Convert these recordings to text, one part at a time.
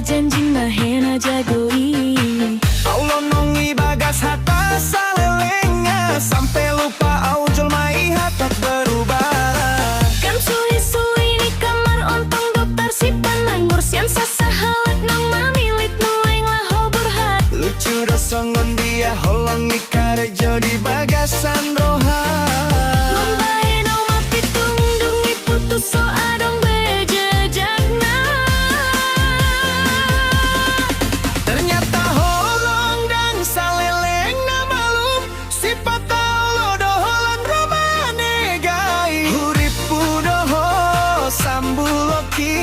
janji mahena jagoi. Allah nongi bagas hata salelenga, sampai lupa aujul mai hata berubah. Kan suwi-suwi di kamar ontong dokter si penanggur sian sasa halat nang mamilit nueng lah ho berhat. Lucu dosongon dia holang ikare jodi bagasan roha. Membae no mapitung dungi putus so adong bejejagna. Ternyata holong dan saleleng na malum, sifat Allah doholan romane gai. Huripu doho sambuloki,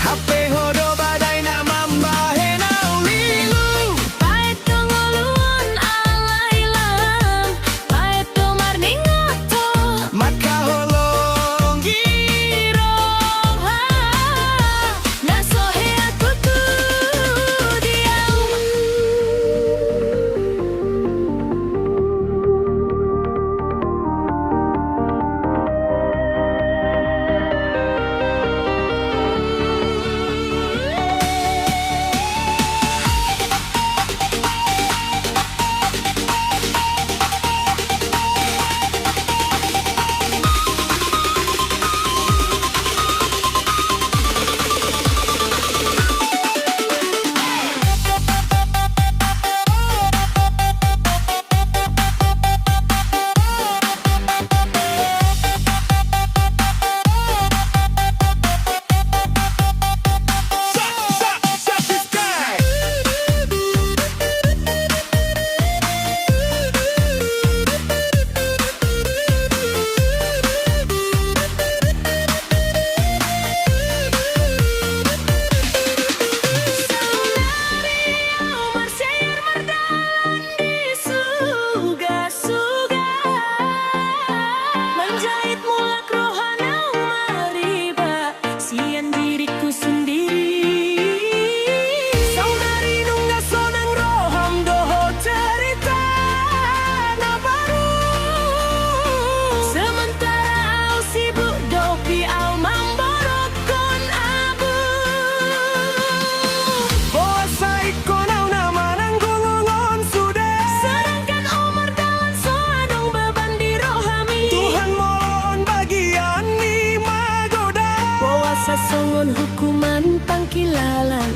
HP hodo badai na mambahe na ulilu. Paet dong uluan alailam, paet dong marningoto. Maka holong Giroha, nasohe aku tuh diam. Menjahit mulak rohana mariba, sian diriku sendiri. saudari nungga sonang roham doho cerita na baru. Sementara au sibuk dopi au mamborokon abu. Bosa ikonau nama nanggungungon sudah. Sedangkan Omar dalam soadong beban di rohami. Tuhan mohon bagian ni magoda. Puasa songon hukuman pangkilalan